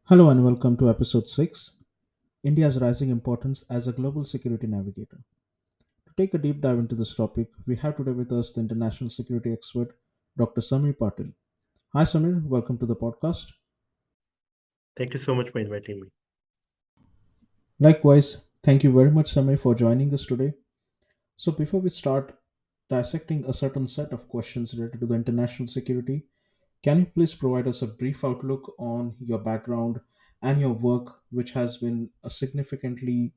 Hello and welcome to Episode 6 India's Rising Importance as a Global Security Navigator. To take a deep dive into this topic, we have today with us the international security expert, Dr. Samir Patil. Hi, Samir, welcome to the podcast. Thank you so much for inviting me. Likewise, thank you very much, Samir, for joining us today. So, before we start dissecting a certain set of questions related to the international security, can you please provide us a brief outlook on your background and your work, which has been a significantly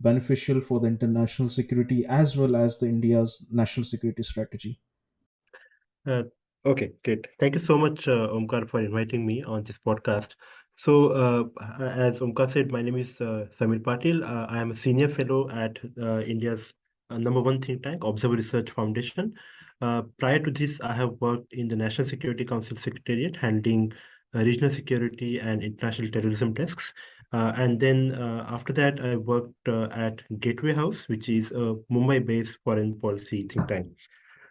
beneficial for the international security as well as the India's national security strategy? Uh, okay, great. Thank you so much, Omkar, for inviting me on this podcast. So, as Omkar said, my name is Samir Patil. I am a senior fellow at India's number one think tank, Observer Research Foundation. Prior to this, I have worked in the National Security Council Secretariat, handling regional security and international terrorism desks. And then after that, I worked at Gateway House, which is a Mumbai-based foreign policy think tank.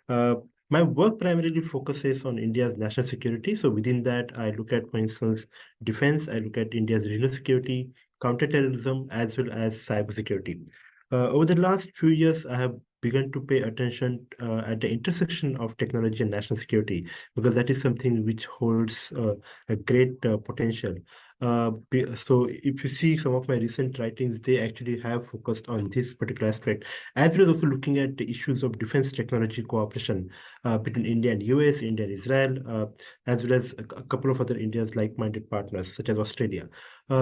Uh, my work primarily focuses on India's national security. So within that, I look at, for instance, defense. I look at India's regional security, counter-terrorism, as well as cybersecurity. Over the last few years, I have begun to pay attention at the intersection of technology and national security because that is something which holds a great potential. So if you see some of my recent writings, they actually have focused on this particular aspect, as well as also looking at the issues of defense technology cooperation between India and US, India and Israel, as well as a couple of other India's like-minded partners, such as Australia.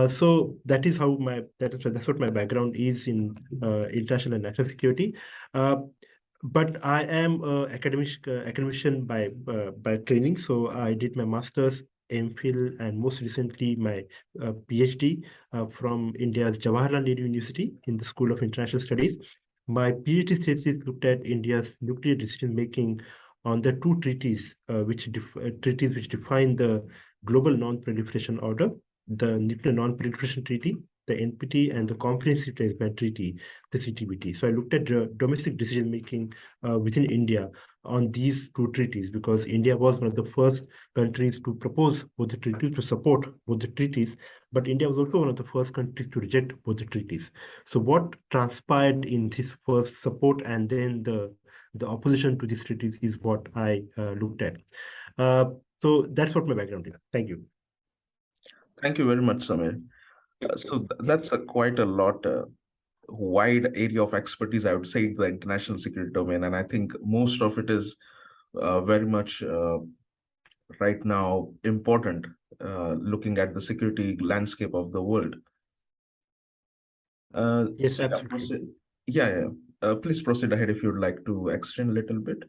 So that is how that's what my background is in international and national security. Uh, but I am a academician by training. So I did my master's, MPhil, and most recently my PhD from India's Jawaharlal Nehru University in the School of International Studies. My PhD thesis looked at India's nuclear decision making on the two treaties, treaties which define the Global Non-Proliferation Order, the Nuclear Non-Proliferation Treaty, the NPT, and the Comprehensive Transparent Treaty, the CTBT. So I looked at domestic decision making within India on these two treaties because India was one of the first countries to propose both the treaties, to support both the treaties, but India was also one of the first countries to reject both the treaties. So what transpired in this first support and then the opposition to these treaties is what I looked at. Uh, so that's what my background is. Thank you. Thank you very much, Samir. That's a quite a lot wide area of expertise, I would say, in the international security domain, and I think most of it is very much right now important, looking at the security landscape of the world. Yes, absolutely. Yeah, yeah. Please proceed ahead if you'd like to extend a little bit.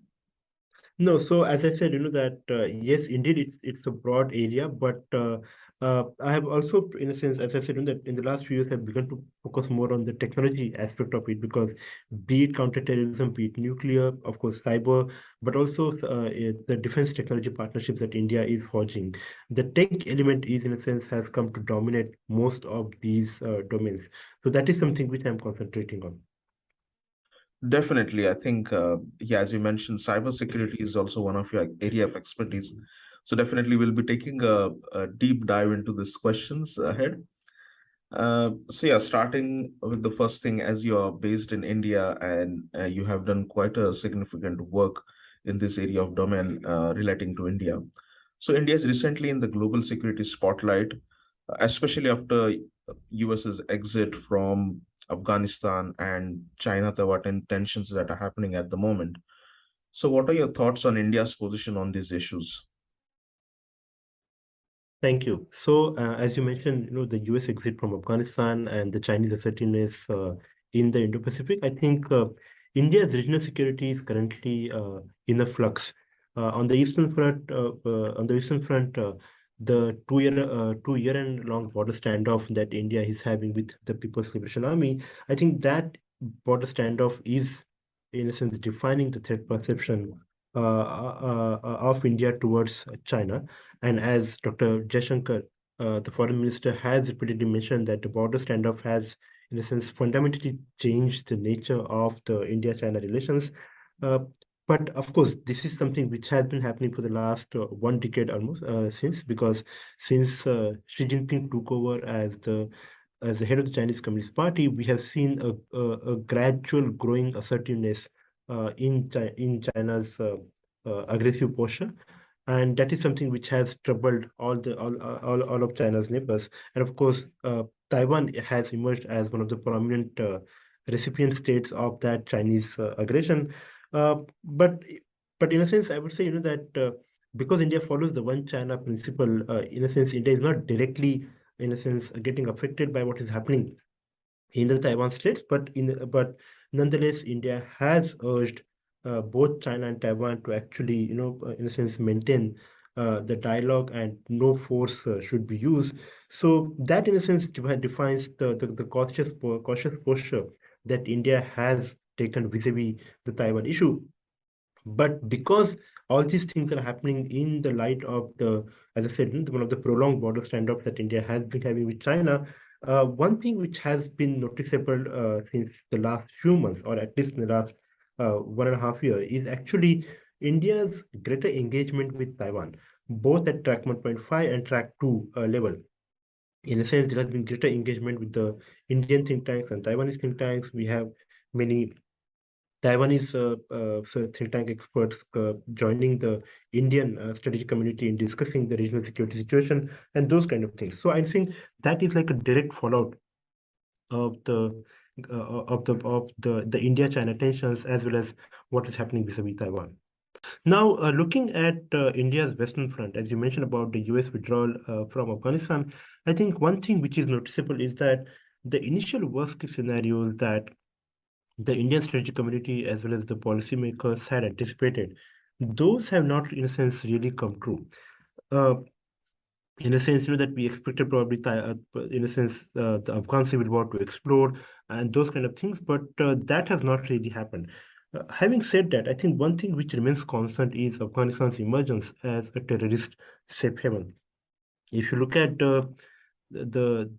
No, so as I said, that yes, indeed, it's a broad area, but I have also, in a sense, as I said, that in the last few years, I've begun to focus more on the technology aspect of it because be it counterterrorism, be it nuclear, of course, cyber, but also the defense technology partnerships that India is forging. The tech element is, in a sense, has come to dominate most of these domains. So that is something which I'm concentrating on. Definitely, I think, yeah, as you mentioned, cybersecurity is also one of your area of expertise. So definitely, we'll be taking a deep dive into these questions ahead. So yeah, starting with the first thing, as you are based in India and you have done quite a significant work in this area of domain relating to India. So India is recently in the global security spotlight, especially after US's exit from Afghanistan and China, the what tensions that are happening at the moment. So what are your thoughts on India's position on these issues? Thank you. So, as you mentioned, the US exit from Afghanistan and the Chinese assertiveness in the Indo-Pacific, I think India's regional security is currently in a flux. On the eastern front, the two year and long border standoff that India is having with the People's Liberation Army, I think that border standoff is, in a sense, defining the threat perception of India towards China. And as Dr. Jaishankar, the foreign minister, has repeatedly mentioned that the border standoff has, in a sense, fundamentally changed the nature of the India-China relations. Uh, But of course, this is something which has been happening for the last 1 decade almost since Xi Jinping took over as the head of the Chinese Communist Party, we have seen a gradual growing assertiveness in China's aggressive posture, and that is something which has troubled all of China's neighbors. And of course, Taiwan has emerged as one of the prominent recipient states of that Chinese aggression. But in a sense, I would say that because India follows the one China principle, in a sense, India is not directly, in a sense, getting affected by what is happening in the Taiwan Straits, but nonetheless, India has urged both China and Taiwan to actually, in a sense, maintain the dialogue and no force should be used. So that, in a sense, defines the cautious posture that India has taken vis-a-vis the Taiwan issue. But because all these things are happening in the light of as I said, one of the prolonged border standoff that India has been having with China, one thing which has been noticeable since the last few months, or at least in the last 1.5 years, is actually India's greater engagement with Taiwan, both at track 1.5 and track 2 level. In a sense, there has been greater engagement with the Indian think tanks and Taiwanese think tanks. We have many Taiwanese think tank experts joining the Indian strategic community in discussing the regional security situation and those kind of things. So I think that is like a direct fallout of the India-China tensions, as well as what is happening vis-a-vis Taiwan. Now, looking at India's Western Front, as you mentioned about the US withdrawal from Afghanistan, I think one thing which is noticeable is that the initial worst-case scenario that the Indian strategic community as well as the policymakers had anticipated, those have not, in a sense, really come true. Uh, in a sense, that we expected probably, in a sense, the Afghan civil war to explode and those kind of things, but that has not really happened. Having said that, I think one thing which remains constant is Afghanistan's emergence as a terrorist safe haven. If you look at the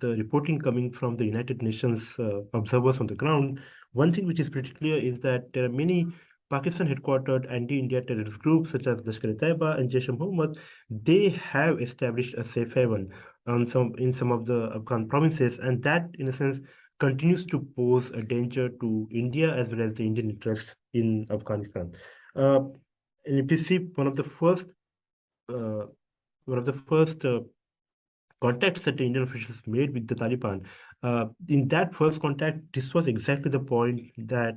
reporting coming from the United Nations observers on the ground, one thing which is pretty clear is that there are many Pakistan-headquartered anti-India terrorist groups such as Lashkar-e-Taiba and Jaish-e-Mohammed. They have established a safe haven in some of the Afghan provinces, and that, in a sense, continues to pose a danger to India as well as the Indian interests in Afghanistan. Uh, and if you see uh, one of the first contacts that the Indian officials made with the Taliban. In that first contact, this was exactly the point that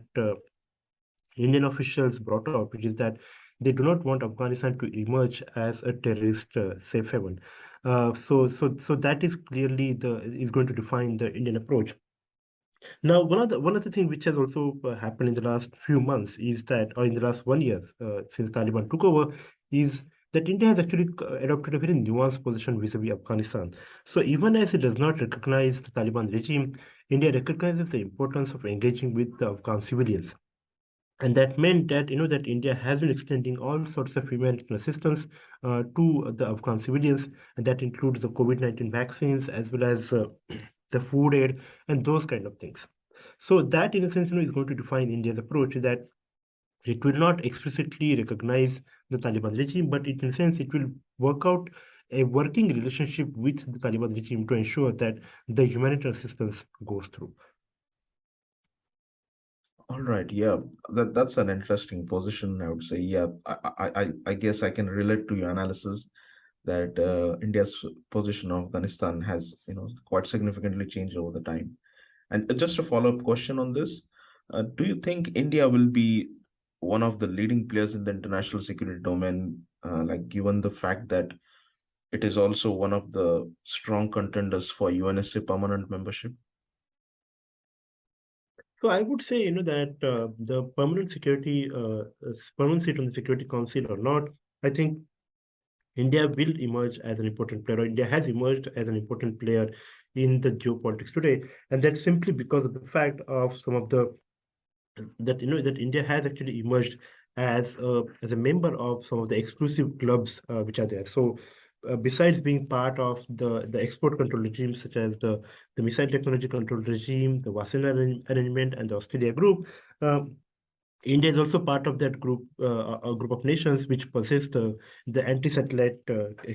Indian officials brought out, which is that they do not want Afghanistan to emerge as a terrorist safe haven. So that is clearly is going to define the Indian approach. Now, one of the things which has also happened in the last few months is that, or in the last 1 year since Taliban took over, is that India has actually adopted a very nuanced position vis-a-vis Afghanistan. So even as it does not recognize the Taliban regime, India recognizes the importance of engaging with the Afghan civilians. And that meant that that India has been extending all sorts of humanitarian assistance to the Afghan civilians, and that includes the COVID-19 vaccines as well as the food aid and those kind of things. So that, in a sense, is going to define India's approach, that it will not explicitly recognize the Taliban regime, but in a sense, it will work out a working relationship with the Taliban regime to ensure that the humanitarian assistance goes through. All right, yeah, that's an interesting position, I would say. Yeah, I guess I can relate to your analysis that India's position on Afghanistan has, quite significantly changed over the time. And just a follow-up question on this, do you think India will be one of the leading players in the international security domain, like given the fact that it is also one of the strong contenders for UNSC permanent membership? So I would say, that the permanent seat on the Security Council or not, I think India will emerge as an important player, or India has emerged as an important player in the geopolitics today, and that's simply because of the fact of some of the that India has actually emerged as a member of some of the exclusive clubs which are there. So, besides being part of the export control regime, such as the Missile Technology Control Regime, the Wassenaar Arrangement, and the Australia Group. India is also part of that group, a group of nations which possess the anti-satellite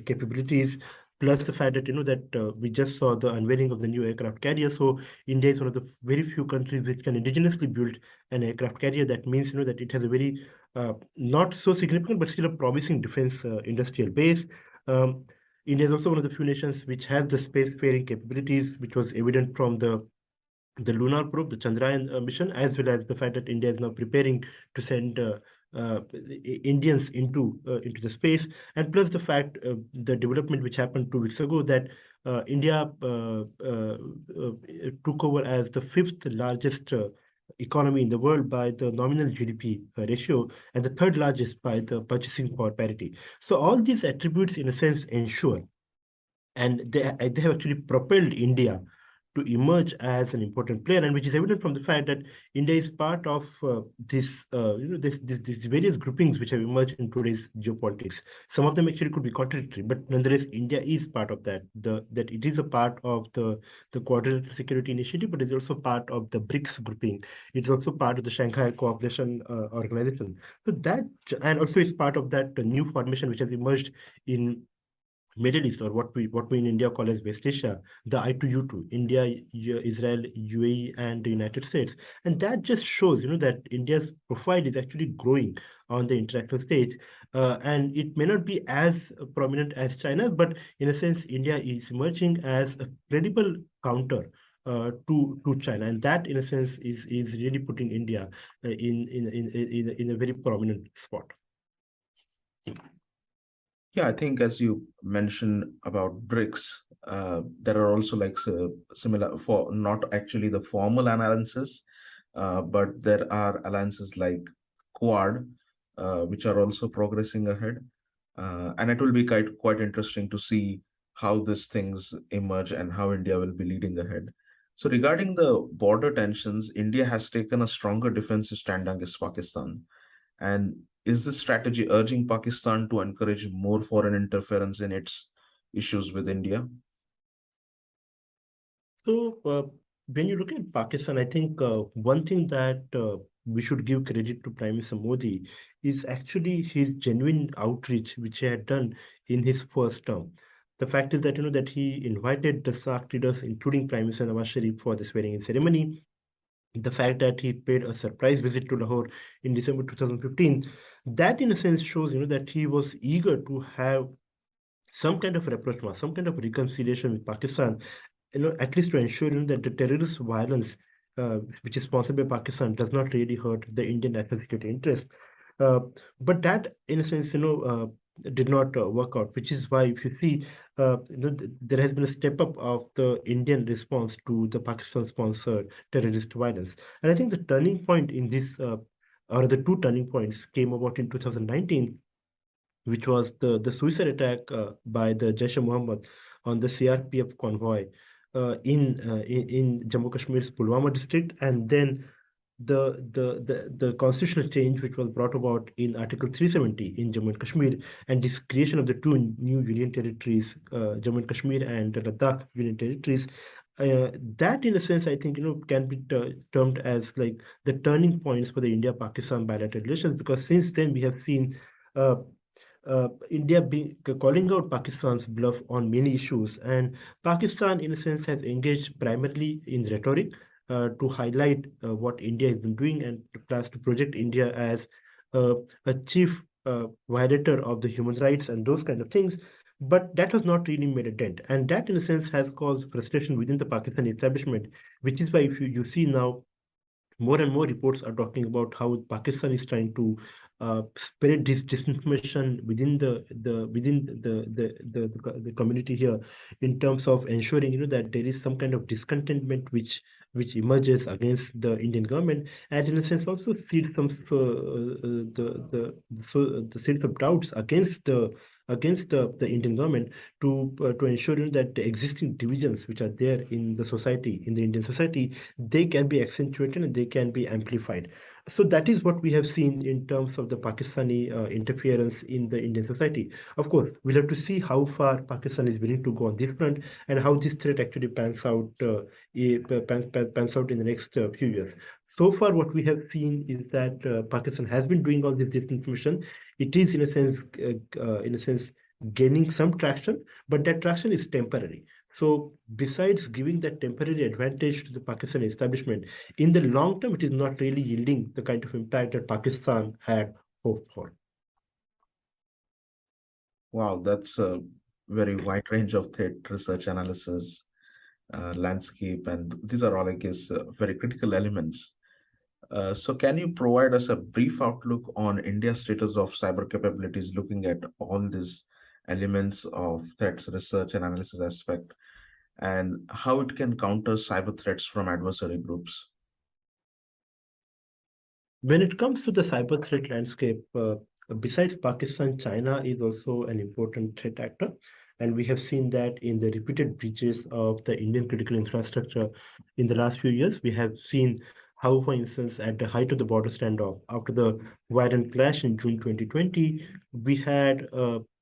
capabilities, plus the fact that we just saw the unveiling of the new aircraft carrier. So India is one of the very few countries which can indigenously build an aircraft carrier. That means that it has a very not so significant but still a promising defense industrial base. Um, India is also one of the few nations which has the spacefaring capabilities, which was evident from the lunar probe, the Chandrayaan mission, as well as the fact that India is now preparing to send Indians into the space, and plus the fact the development which happened 2 weeks ago that India took over as the fifth largest economy in the world by the nominal GDP ratio and the third largest by the purchasing power parity. So all these attributes, in a sense, ensure and they have actually propelled India to emerge as an important player, and which is evident from the fact that India is part of these various groupings which have emerged in today's geopolitics. Some of them actually could be contradictory, but nonetheless, India is part of that. That it is a part of the Quadrilateral Security Initiative, but it's also part of the BRICS grouping. It's also part of the Shanghai Cooperation Organization. So that, and also is part of that new formation which has emerged in Middle East, or what we in India call as West Asia, the I2U2, India, Israel, UAE, and the United States. And that just shows, that India's profile is actually growing on the international stage. And it may not be as prominent as China, but in a sense, India is emerging as a credible counter to China, and that, in a sense, is really putting India in a very prominent spot. Yeah, I think as you mentioned about BRICS, there are also like similar for not actually the formal alliances, but there are alliances like Quad, which are also progressing ahead. And it will be quite interesting to see how these things emerge and how India will be leading ahead. So regarding the border tensions, India has taken a stronger defensive stand against Pakistan. And is this strategy urging Pakistan to encourage more foreign interference in its issues with India? So, when you look at Pakistan, I think one thing that we should give credit to Prime Minister Modi is actually his genuine outreach, which he had done in his first term. The fact is that that he invited the SAARC leaders, including Prime Minister Nawaz Sharif, for the swearing-in ceremony. The fact that he paid a surprise visit to Lahore in December 2015, that in a sense shows that he was eager to have some kind of rapprochement, some kind of reconciliation with Pakistan, at least to ensure that the terrorist violence which is sponsored by Pakistan does not really hurt the Indian national security interest. Uh, but that, in a sense, did not work out, which is why, if you see, there has been a step up of the Indian response to the Pakistan-sponsored terrorist violence. And I think the turning point in this, or the two turning points, came about in 2019, which was the suicide attack by the Jaish-e-Mohammed on the CRPF convoy in Jammu Kashmir's Pulwama district, and then the constitutional change which was brought about in Article 370 in Jammu and Kashmir, and this creation of the two new union territories, Jammu and Kashmir and Ladakh union territories. That, in a sense, I think can be termed as like the turning points for the India-Pakistan bilateral relations, because since then we have seen uh, India calling out Pakistan's bluff on many issues. And Pakistan, in a sense, has engaged primarily in rhetoric to highlight what India has been doing, and plans to project India as uh, a chief violator of the human rights and those kind of things. But that has not really made a dent. And that, in a sense, has caused frustration within the Pakistani establishment, which is why if you see now more and more reports are talking about how Pakistan is trying to spread this disinformation within the community here, in terms of ensuring that there is some kind of discontentment which emerges against the Indian government, and in a sense also seeds some the seeds of doubts against against the Indian government to ensure that the existing divisions which are there in the society, in the Indian society, they can be accentuated and they can be amplified. So that is what we have seen in terms of the Pakistani interference in the Indian society. Of course, we'll have to see how far Pakistan is willing to go on this front and how this threat actually pans out in the next few years. So far, what we have seen is that Pakistan has been doing all this disinformation. It is, in a sense, gaining some traction, but that traction is temporary. So, besides giving that temporary advantage to the Pakistani establishment, in the long term, it is not really yielding the kind of impact that Pakistan had hoped for. Wow, that's a very wide range of threat research analysis, landscape, and these are all, I guess, very critical elements. So, can you provide us a brief outlook on India's status of cyber capabilities, looking at all these elements of threats research and analysis aspect, and how it can counter cyber threats from adversary groups? When it comes to the cyber threat landscape, besides Pakistan, China is also an important threat actor. And we have seen that in the repeated breaches of the Indian critical infrastructure in the last few years. We have seen how, for instance, at the height of the border standoff, after the violent clash in June 2020, we had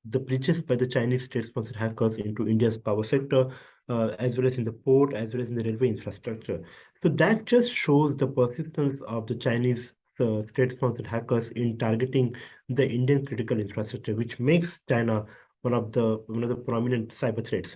the breaches by the Chinese state-sponsored hackers into India's power sector, as well as in the port, as well as in the railway infrastructure. So that just shows the persistence of the Chinese state-sponsored hackers in targeting the Indian critical infrastructure, which makes China one of the prominent cyber threats.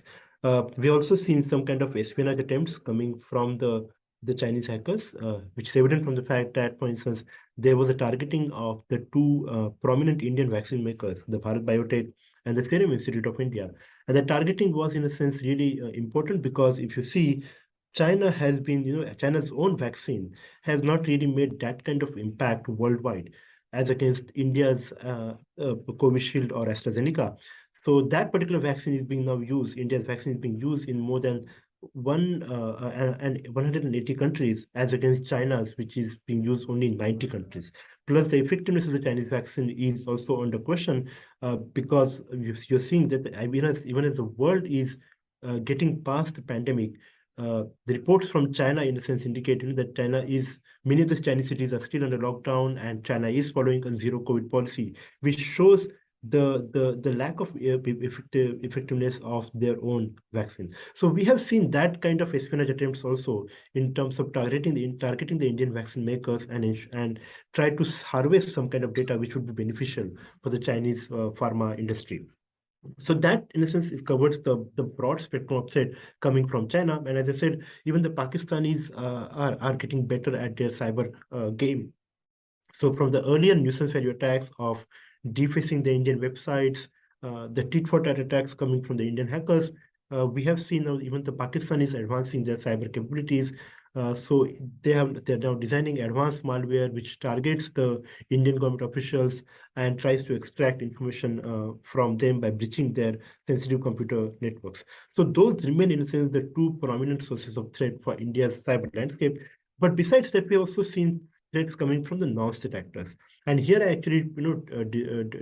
We also seen some kind of espionage attempts coming from the Chinese hackers, which is evident from the fact that, for instance, there was a targeting of the two prominent Indian vaccine makers, the Bharat Biotech and the Serum Institute of India. And the targeting was, in a sense, really important because if you see, China's own vaccine has not really made that kind of impact worldwide as against India's Covishield or AstraZeneca. So that particular vaccine is being now used. India's vaccine is being used in more than 180 countries, as against China's, which is being used only in 90 countries. Plus, the effectiveness of the Chinese vaccine is also under question because you're seeing that even as the world is getting past the pandemic, the reports from China, in a sense, indicate that many of the Chinese cities are still under lockdown, and China is following a zero COVID policy, which shows the lack of effectiveness of their own vaccine. So we have seen that kind of espionage attempts also in terms of targeting the Indian vaccine makers and try to harvest some kind of data which would be beneficial for the Chinese pharma industry. So that, in a sense, it covers the broad spectrum of threat coming from China. And as I said, even the Pakistanis are getting better at their cyber game. So from the earlier nuisance value attacks of defacing the Indian websites, the tit-for-tat attacks coming from the Indian hackers, we have seen now even the Pakistanis advancing their cyber capabilities. So they're now designing advanced malware which targets the Indian government officials and tries to extract information from them by breaching their sensitive computer networks. So those remain, in a sense, the two prominent sources of threat for India's cyber landscape. But besides that, we have also seen threats coming from the non-state actors. And here I actually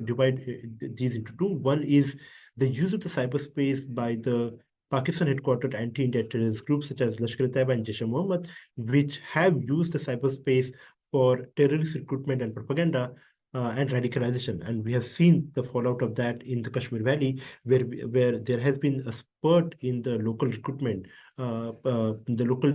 divide these into two. One is the use of the cyberspace by the Pakistan headquartered anti-India terrorist groups such as Lashkar-e-Taiba and Jaish-e-Mohammed, which have used the cyberspace for terrorist recruitment and propaganda and radicalization. And we have seen the fallout of that in the Kashmir Valley, where there has been a spurt in the local recruitment, the local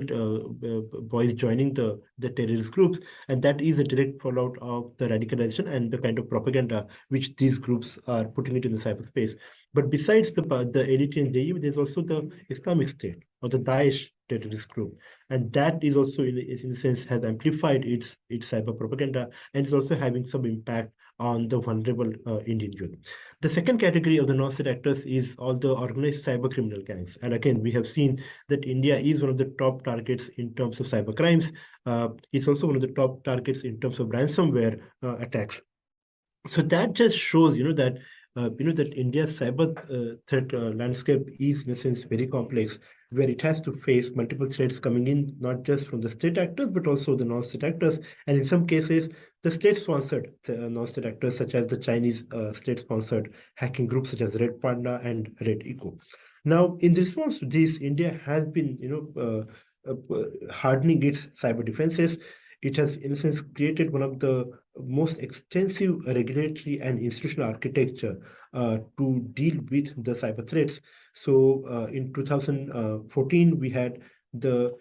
boys joining the terrorist groups, and that is a direct fallout of the radicalization and the kind of propaganda which these groups are putting it in the cyberspace. But besides the LET and JE, there's also the Islamic State or the Daesh terrorist group, and that is also, in a sense, has amplified its cyber propaganda and is also having some impact on the vulnerable Indian youth. The second category of the non-state actors is all the organized cyber criminal gangs, and again, we have seen that India is one of the top targets in terms of cyber crimes. It's also one of the top targets in terms of ransomware attacks. So that just shows, that that India's cyber threat landscape is in a sense very complex, where it has to face multiple threats coming in, not just from the state actors, but also the non-state actors, and in some cases, the state-sponsored non-state actors, such as the Chinese state-sponsored hacking groups such as Red Panda and Red Eco. Now, in response to this, India has been, hardening its cyber defenses. It has, in a sense, created one of the most extensive regulatory and institutional architecture to deal with the cyber threats. So, in 2014, we had the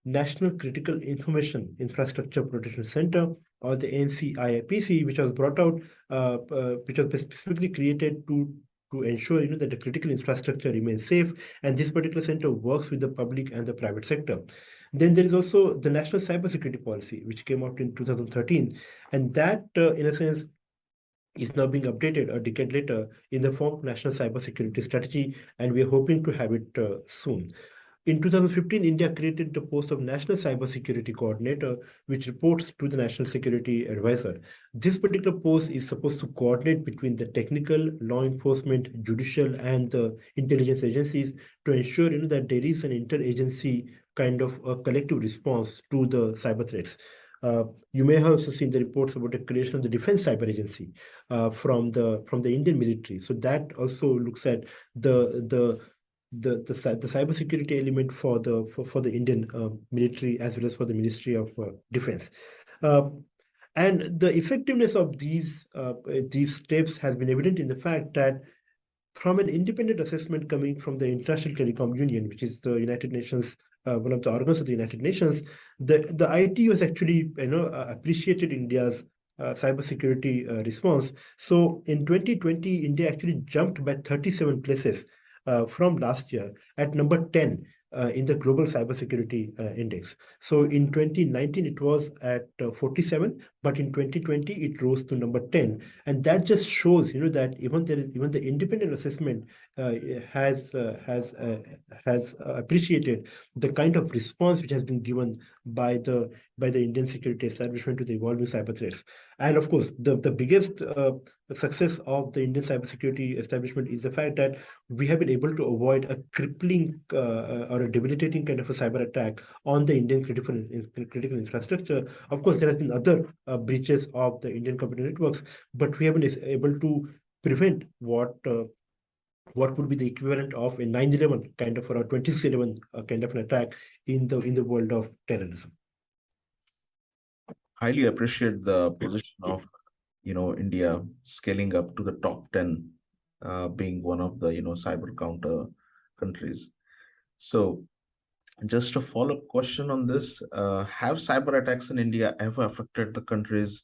National Critical Information Infrastructure Protection Center, or the NCIIPC, which was brought out, which was specifically created to ensure that the critical infrastructure remains safe, and this particular center works with the public and the private sector. Then there is also the National Cybersecurity Policy, which came out in 2013, and that, in a sense, is now being updated a decade later in the form of National Cybersecurity Strategy, and we are hoping to have it soon. In 2015, India created the post of National Cybersecurity Coordinator, which reports to the National Security Advisor. This particular post is supposed to coordinate between the technical, law enforcement, judicial, and the intelligence agencies to ensure that there is an interagency kind of a collective response to the cyber threats. You may have also seen the reports about the creation of the Defense Cyber Agency from the Indian military. So that also looks at the cybersecurity element for the Indian military, as well as for the Ministry of Defense. Uh, and the effectiveness of these steps has been evident in the fact that from an independent assessment coming from the International Telecom Union, which is the United Nations, one of the organs of the United Nations, the ITU has actually appreciated India's cybersecurity response. So in 2020, India actually jumped by 37 places from last year at number 10 in the global cybersecurity index. So in 2019, it was at 47, but in 2020, it rose to number 10. And that just shows, that even the independent assessment uh, has uh, has uh, has appreciated the kind of response which has been given by the Indian security establishment to the evolving cyber threats. And of course, the biggest success of the Indian cybersecurity establishment is the fact that we have been able to avoid a crippling or a debilitating kind of a cyber attack on the Indian critical infrastructure. Of course, there has been other breaches of the Indian computer networks, but we have been able to prevent what would be the equivalent of a 9/11 kind of, or a 2011 kind of an attack in the world of terrorism. Highly appreciate the position of India scaling up to the top 10, being one of the cyber counter countries. So just a follow-up question on this: have cyber attacks in India ever affected the country's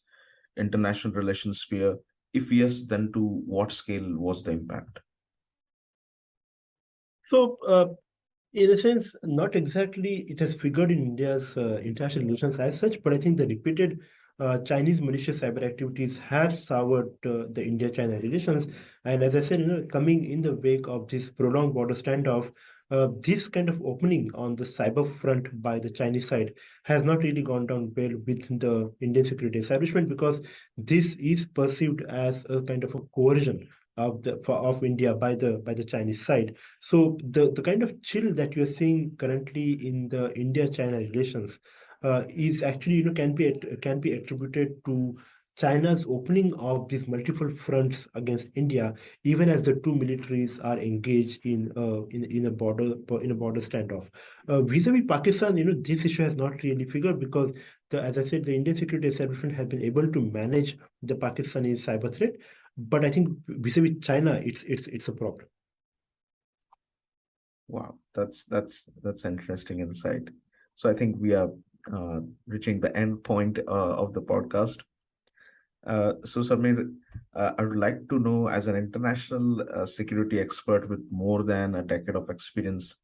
international relations sphere? If yes, then to what scale was the impact? So, in a sense, not exactly it has figured in India's international relations as such, but I think the repeated Chinese malicious cyber activities has soured the India-China relations. And as I said, coming in the wake of this prolonged border standoff, this kind of opening on the cyber front by the Chinese side has not really gone down well with the Indian security establishment, because this is perceived as a kind of a coercion of India by the Chinese side. So the kind of chill that you're seeing currently in the India-China relations is actually, can be attributed to China's opening of these multiple fronts against India, even as the two militaries are engaged in a border standoff. Vis-a-vis Pakistan, this issue has not really figured, because as I said, the Indian security establishment has been able to manage the Pakistani cyber threat, but I think vis-a-vis China, it's a problem. Wow, that's interesting insight. So I think we are reaching the end point of the podcast. So Samir, I would like to know, as an international security expert with more than a decade of experience,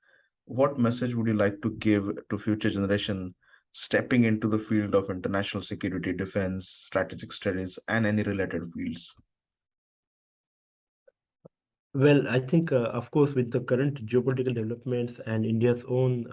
what message would you like to give to future generation stepping into the field of international security, defense, strategic studies, and any related fields? Well, I think, of course, with the current geopolitical developments and India's own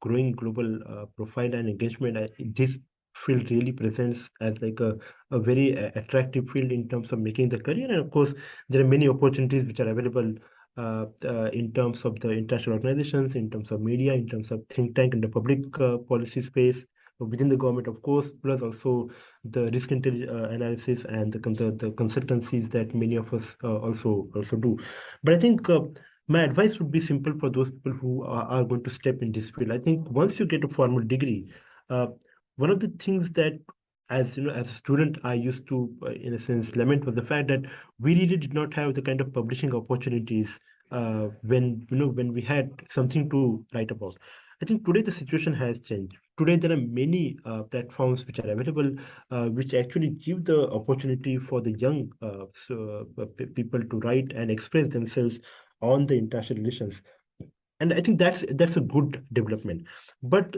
growing global profile and engagement, this field really presents as like a very attractive field in terms of making the career. And of course, there are many opportunities which are available in terms of the international organizations, in terms of media, in terms of think tank and the public policy space within the government, of course, plus also the risk analysis and the consultancies that many of us also do. But I think my advice would be simple for those people who are going to step in this field. I think once you get a formal degree, uh, one of the things that as you know, as a student, I used to, in a sense, lament was the fact that we really did not have the kind of publishing opportunities when we had something to write about. I think today the situation has changed. Today there are many platforms which are available, which actually give the opportunity for the young people to write and express themselves on the international relations. And I think that's a good development. But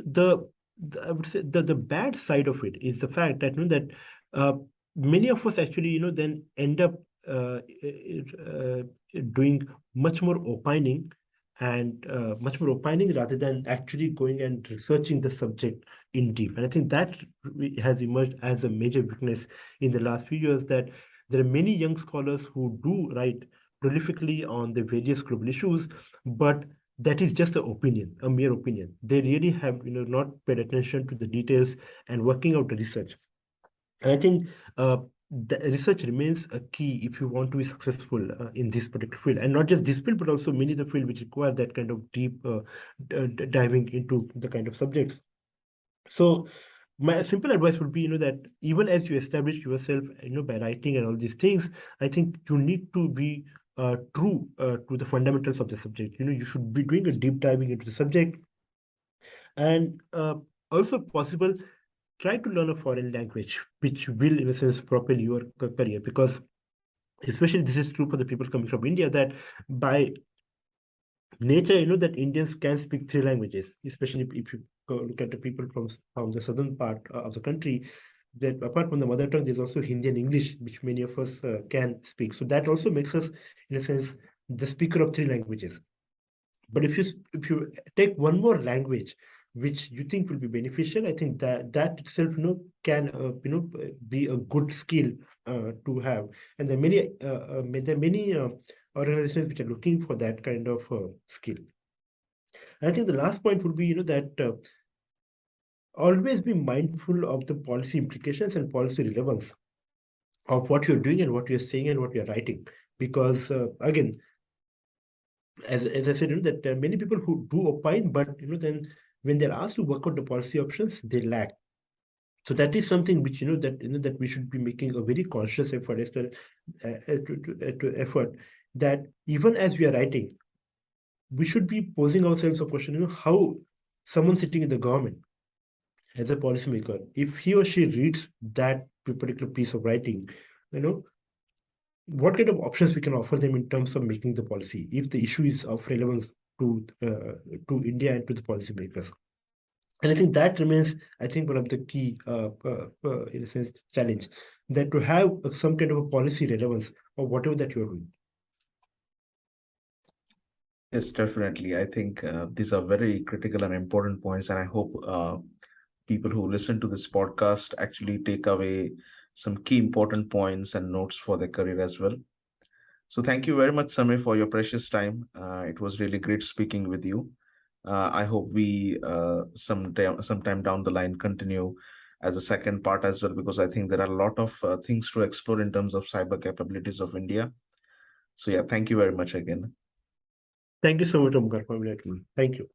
I would say the bad side of it is the fact that that uh, many of us actually then end up uh, doing much more opining and much more opining rather than actually going and researching the subject in deep. And I think that has emerged as a major weakness in the last few years, that there are many young scholars who do write prolifically on the various global issues, but that is just an opinion, a mere opinion. They really have not paid attention to the details and working out the research. And I think the research remains a key if you want to be successful in this particular field, and not just this field, but also many of the field which require that kind of deep diving into the kind of subjects. So my simple advice would be, that even as you establish yourself, by writing and all these things, I think you need to be true to the fundamentals of the subject. You should be doing a deep diving into the subject, and also possible, try to learn a foreign language, which will, in a sense, propel your career. Because especially this is true for the people coming from India, that by nature, that Indians can speak three languages, especially if you go look at the people from the southern part of the country. That apart from the mother tongue, there's also Hindi and English, which many of us can speak. So that also makes us, in a sense, the speaker of three languages. But if you take one more language which you think will be beneficial, I think that itself can be a good skill to have. And there are many organizations which are looking for that kind of skill. And I think the last point would be that always be mindful of the policy implications and policy relevance of what you're doing and what you're saying and what you're writing. Because again, as I said, that there are many people who do opine, but then when they're asked to work out the policy options, they lack. So that is something which that we should be making a very conscious effort as to effort, that even as we are writing, we should be posing ourselves a question, how someone sitting in the government as a policymaker, if he or she reads that particular piece of writing, you know, what kind of options we can offer them in terms of making the policy, if the issue is of relevance to India and to the policymakers. And I think that remains, I think, one of the key, in a sense, challenge, that to have some kind of a policy relevance or whatever that you're doing. Yes, definitely. I think these are very critical and important points, and I hope people who listen to this podcast actually take away some key important points and notes for their career as well. So thank you very much, Samir, for your precious time. It was really great speaking with you. I hope we sometime down the line continue as a second part as well, because I think there are a lot of things to explore in terms of cyber capabilities of India. So yeah, thank you very much again. Thank you so much, Omkar, for inviting me. Thank you.